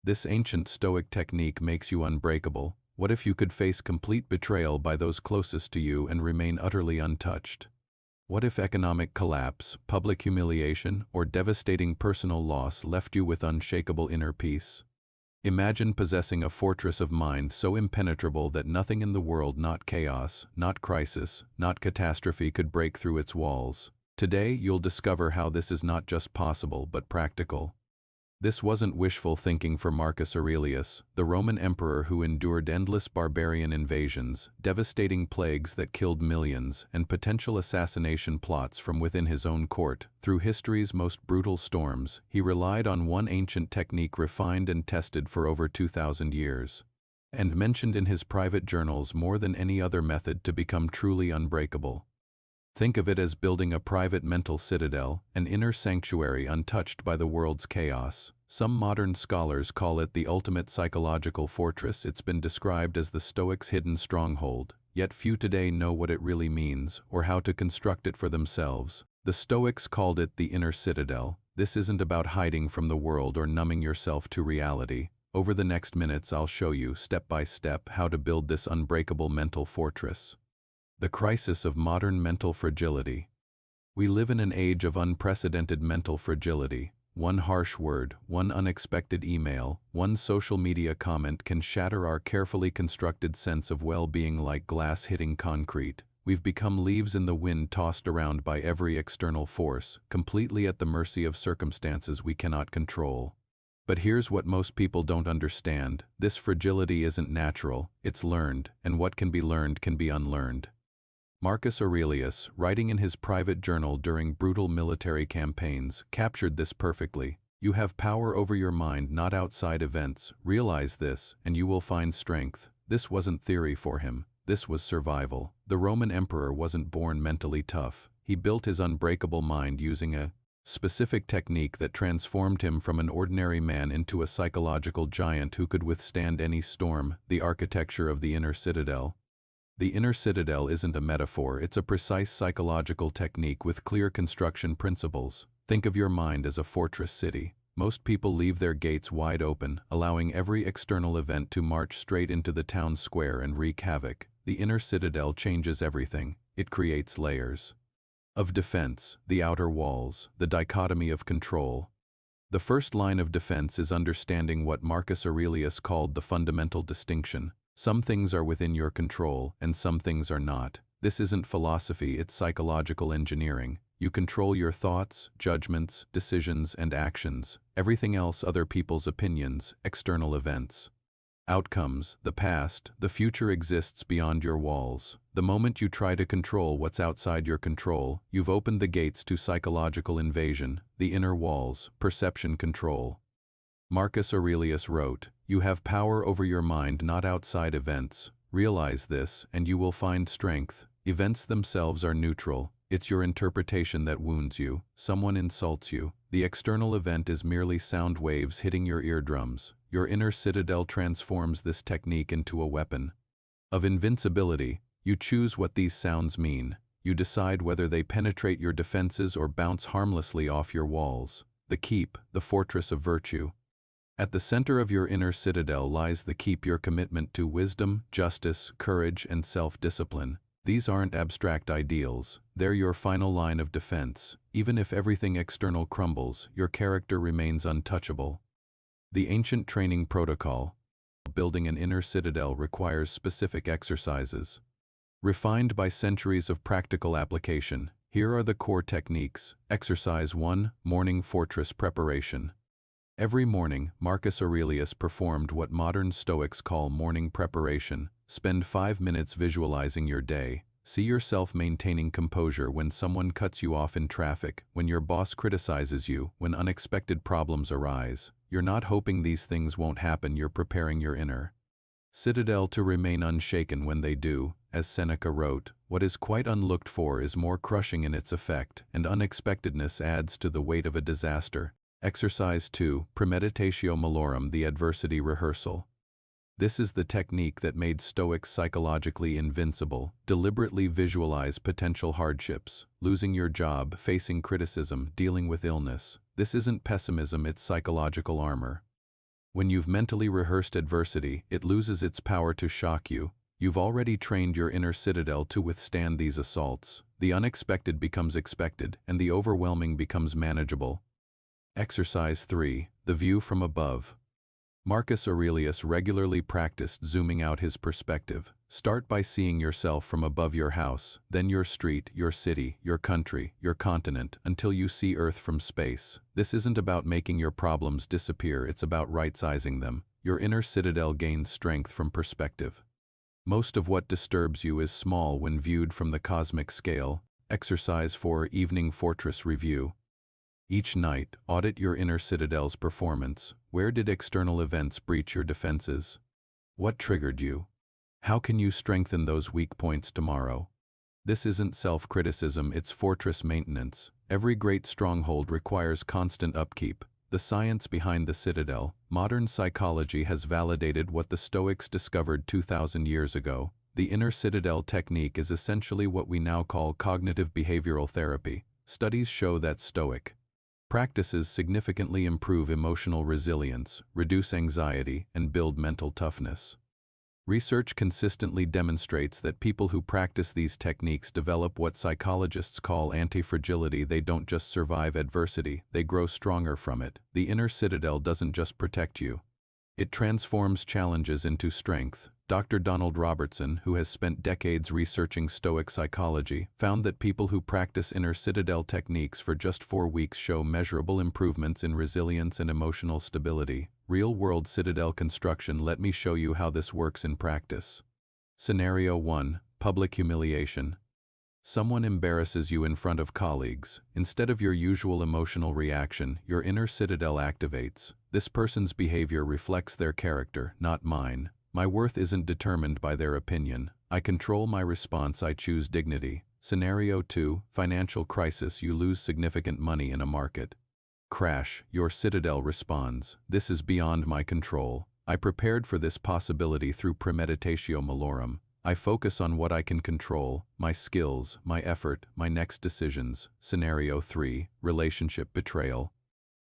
This ancient Stoic technique makes you unbreakable. What if you could face complete betrayal by those closest to you and remain utterly untouched? What if economic collapse, public humiliation, or devastating personal loss left you with unshakable inner peace? Imagine possessing a fortress of mind so impenetrable that nothing in the world, not chaos, not crisis, not catastrophe, could break through its walls. Today, you'll discover how this is not just possible, but practical. This wasn't wishful thinking for Marcus Aurelius, the Roman emperor who endured endless barbarian invasions, devastating plagues that killed millions, and potential assassination plots from within his own court. Through history's most brutal storms, he relied on one ancient technique refined and tested for over 2,000 years, and mentioned in his private journals more than any other method to become truly unbreakable. Think of it as building a private mental citadel, an inner sanctuary untouched by the world's chaos. Some modern scholars call it the ultimate psychological fortress. It's been described as the Stoics' hidden stronghold, yet few today know what it really means or how to construct it for themselves. The Stoics called it the inner citadel. This isn't about hiding from the world or numbing yourself to reality. Over the next minutes, I'll show you, step by step, how to build this unbreakable mental fortress. The crisis of modern mental fragility. We live in an age of unprecedented mental fragility. One harsh word, one unexpected email, one social media comment can shatter our carefully constructed sense of well-being like glass hitting concrete. We've become leaves in the wind, tossed around by every external force, completely at the mercy of circumstances we cannot control. But here's what most people don't understand. This fragility isn't natural, it's learned, and what can be learned can be unlearned. Marcus Aurelius, writing in his private journal during brutal military campaigns, captured this perfectly. You have power over your mind, not outside events. Realize this, and you will find strength. This wasn't theory for him. This was survival. The Roman emperor wasn't born mentally tough. He built his unbreakable mind using a specific technique that transformed him from an ordinary man into a psychological giant who could withstand any storm. The architecture of the inner citadel. The inner citadel isn't a metaphor, it's a precise psychological technique with clear construction principles. Think of your mind as a fortress city. Most people leave their gates wide open, allowing every external event to march straight into the town square and wreak havoc. The inner citadel changes everything. It creates layers of defense, the outer walls, the dichotomy of control. The first line of defense is understanding what Marcus Aurelius called the fundamental distinction. Some things are within your control, and some things are not. This isn't philosophy, it's psychological engineering. You control your thoughts, judgments, decisions, and actions. Everything else, other people's opinions, external events. Outcomes, the past, the future exists beyond your walls. The moment you try to control what's outside your control, you've opened the gates to psychological invasion, the inner walls, perception control. Marcus Aurelius wrote, "You have power over your mind, not outside events. Realize this, and you will find strength. Events themselves are neutral. It's your interpretation that wounds you. Someone insults you. The external event is merely sound waves hitting your eardrums. Your inner citadel transforms this technique into a weapon of invincibility. You choose what these sounds mean. You decide whether they penetrate your defenses or bounce harmlessly off your walls. The keep, the fortress of virtue. At the center of your inner citadel lies the keep, your commitment to wisdom, justice, courage, and self-discipline. These aren't abstract ideals. They're your final line of defense. Even if everything external crumbles, your character remains untouchable. The ancient training protocol. Building an inner citadel requires specific exercises. Refined by centuries of practical application, here are the core techniques. Exercise 1. Morning fortress preparation. Every morning, Marcus Aurelius performed what modern Stoics call morning preparation. Spend 5 minutes visualizing your day. See yourself maintaining composure when someone cuts you off in traffic, when your boss criticizes you, when unexpected problems arise. You're not hoping these things won't happen, you're preparing your inner citadel to remain unshaken when they do. As Seneca wrote, what is quite unlooked for is more crushing in its effect, and unexpectedness adds to the weight of a disaster. Exercise 2. Premeditatio malorum, the adversity rehearsal. This is the technique that made Stoics psychologically invincible. Deliberately visualize potential hardships, losing your job, facing criticism, dealing with illness. This isn't pessimism, it's psychological armor. When you've mentally rehearsed adversity, it loses its power to shock you. You've already trained your inner citadel to withstand these assaults. The unexpected becomes expected, and the overwhelming becomes manageable. Exercise 3. The view from above. Marcus Aurelius regularly practiced zooming out his perspective. Start by seeing yourself from above your house, then your street, your city, your country, your continent, until you see Earth from space. This isn't about making your problems disappear, it's about right-sizing them. Your inner citadel gains strength from perspective. Most of what disturbs you is small when viewed from the cosmic scale. Exercise 4. Evening Fortress Review. Each night, audit your inner citadel's performance. Where did external events breach your defenses? What triggered you? How can you strengthen those weak points tomorrow? This isn't self-criticism, it's fortress maintenance. Every great stronghold requires constant upkeep. The science behind the citadel. Modern psychology has validated what the Stoics discovered 2,000 years ago. The inner citadel technique is essentially what we now call cognitive behavioral therapy. Studies show that Stoic practices significantly improve emotional resilience, reduce anxiety, and build mental toughness. Research consistently demonstrates that people who practice these techniques develop what psychologists call anti-fragility. They don't just survive adversity, they grow stronger from it. The inner citadel doesn't just protect you. It transforms challenges into strength. Dr. Donald Robertson, who has spent decades researching Stoic psychology, found that people who practice inner citadel techniques for just 4 weeks show measurable improvements in resilience and emotional stability. Real-world citadel construction. Let me show you how this works in practice. Scenario 1. Public humiliation. Someone embarrasses you in front of colleagues. Instead of your usual emotional reaction, your inner citadel activates. This person's behavior reflects their character, not mine. My worth isn't determined by their opinion. I control my response, I choose dignity. Scenario 2. Financial crisis. You lose significant money in a market crash. Your citadel responds. This is beyond my control. I prepared for this possibility through premeditatio malorum. I focus on what I can control, my skills, my effort, my next decisions. Scenario 3. Relationship betrayal.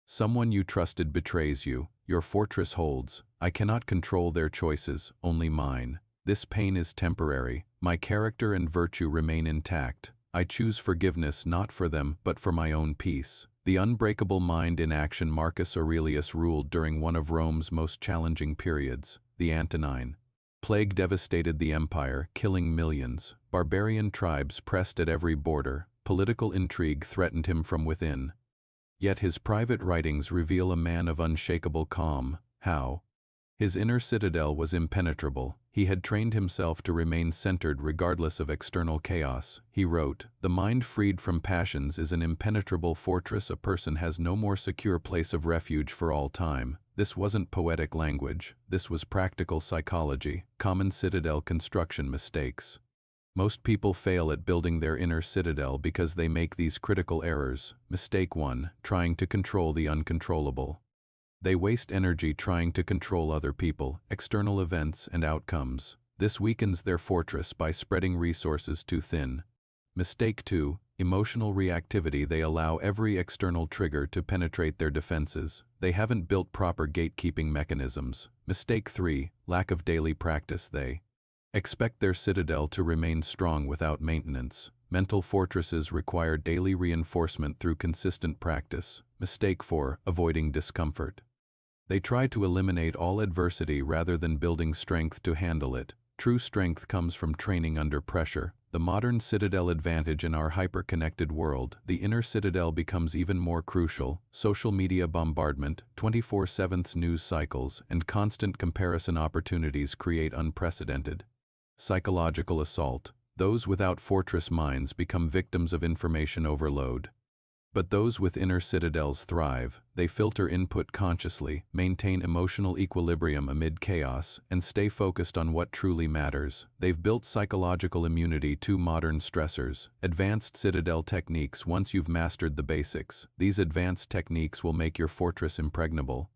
Someone you trusted betrays you. Your fortress holds. I cannot control their choices, only mine. This pain is temporary. My character and virtue remain intact. I choose forgiveness not for them, but for my own peace. The unbreakable mind in action. Marcus Aurelius ruled during one of Rome's most challenging periods, the Antonine. Plague devastated the empire, killing millions. Barbarian tribes pressed at every border. Political intrigue threatened him from within. Yet his private writings reveal a man of unshakable calm. How? His inner citadel was impenetrable. He had trained himself to remain centered regardless of external chaos. He wrote, "The mind freed from passions is an impenetrable fortress. A person has no more secure place of refuge for all time." This wasn't poetic language. This was practical psychology. Common citadel construction mistakes. Most people fail at building their inner citadel because they make these critical errors. Mistake 1. Trying to control the uncontrollable. They waste energy trying to control other people, external events, and outcomes. This weakens their fortress by spreading resources too thin. Mistake 2. Emotional reactivity. They allow every external trigger to penetrate their defenses. They haven't built proper gatekeeping mechanisms. Mistake 3. Lack of daily practice. They expect their citadel to remain strong without maintenance. Mental fortresses require daily reinforcement through consistent practice. Mistake 4. Avoiding discomfort. They try to eliminate all adversity rather than building strength to handle it. True strength comes from training under pressure. The modern citadel advantage. In our hyper-connected world, the inner citadel becomes even more crucial. Social media bombardment, 24/7 news cycles, and constant comparison opportunities create unprecedented psychological assault. Those without fortress minds become victims of information overload. But those with inner citadels thrive. They filter input consciously, maintain emotional equilibrium amid chaos, and stay focused on what truly matters. They've built psychological immunity to modern stressors. Advanced citadel techniques. Once you've mastered the basics, these advanced techniques will make your fortress impregnable.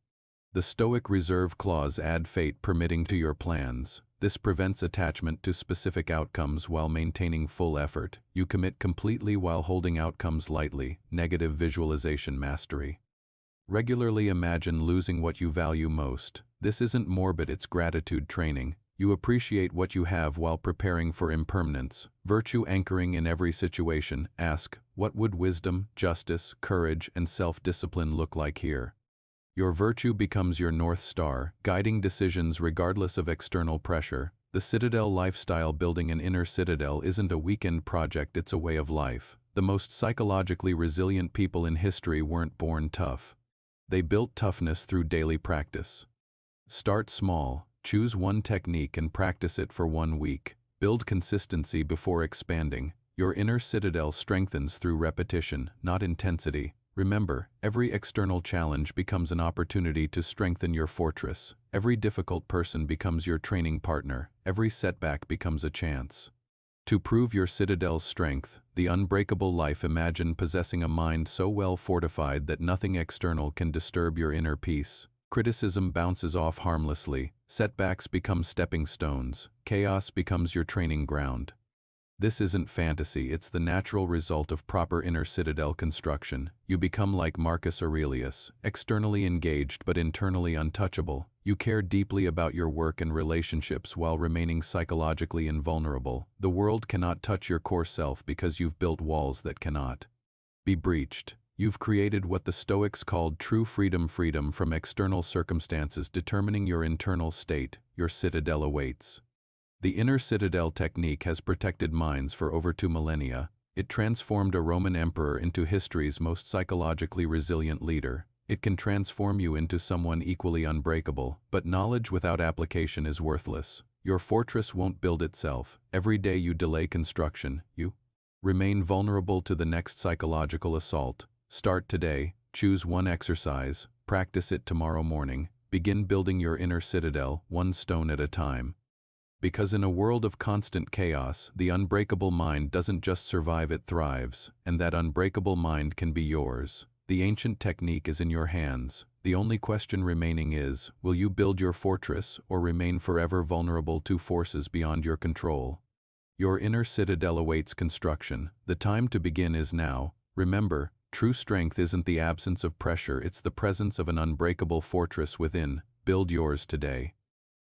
The Stoic reserve clause. Add fate permitting to your plans. This prevents attachment to specific outcomes while maintaining full effort. You commit completely while holding outcomes lightly. Negative visualization mastery. Regularly imagine losing what you value most. This isn't morbid, it's gratitude training. You appreciate what you have while preparing for impermanence. Virtue anchoring in every situation. Ask, what would wisdom, justice, courage, and self-discipline look like here? Your virtue becomes your North Star, guiding decisions regardless of external pressure. The Citadel lifestyle. Building an inner citadel isn't a weekend project, it's a way of life. The most psychologically resilient people in history weren't born tough. They built toughness through daily practice. Start small. Choose one technique and practice it for 1 week. Build consistency before expanding. Your inner citadel strengthens through repetition, not intensity. Remember, every external challenge becomes an opportunity to strengthen your fortress. Every difficult person becomes your training partner. Every setback becomes a chance. To prove your citadel's strength, the unbreakable life. Imagine possessing a mind so well fortified that nothing external can disturb your inner peace. Criticism bounces off harmlessly. Setbacks become stepping stones. Chaos becomes your training ground. This isn't fantasy, it's the natural result of proper inner citadel construction. You become like Marcus Aurelius, externally engaged but internally untouchable. You care deeply about your work and relationships while remaining psychologically invulnerable. The world cannot touch your core self because you've built walls that cannot be breached. You've created what the Stoics called true freedom, freedom from external circumstances determining your internal state. Your citadel awaits. The inner citadel technique has protected minds for over 2 millennia. It transformed a Roman emperor into history's most psychologically resilient leader. It can transform you into someone equally unbreakable, but knowledge without application is worthless. Your fortress won't build itself. Every day you delay construction, you remain vulnerable to the next psychological assault. Start today, choose one exercise, practice it tomorrow morning. Begin building your inner citadel, 1 stone at a time. Because in a world of constant chaos, the unbreakable mind doesn't just survive, it thrives, and that unbreakable mind can be yours. The ancient technique is in your hands. The only question remaining is, will you build your fortress or remain forever vulnerable to forces beyond your control? Your inner citadel awaits construction. The time to begin is now. Remember, true strength isn't the absence of pressure, it's the presence of an unbreakable fortress within. Build yours today.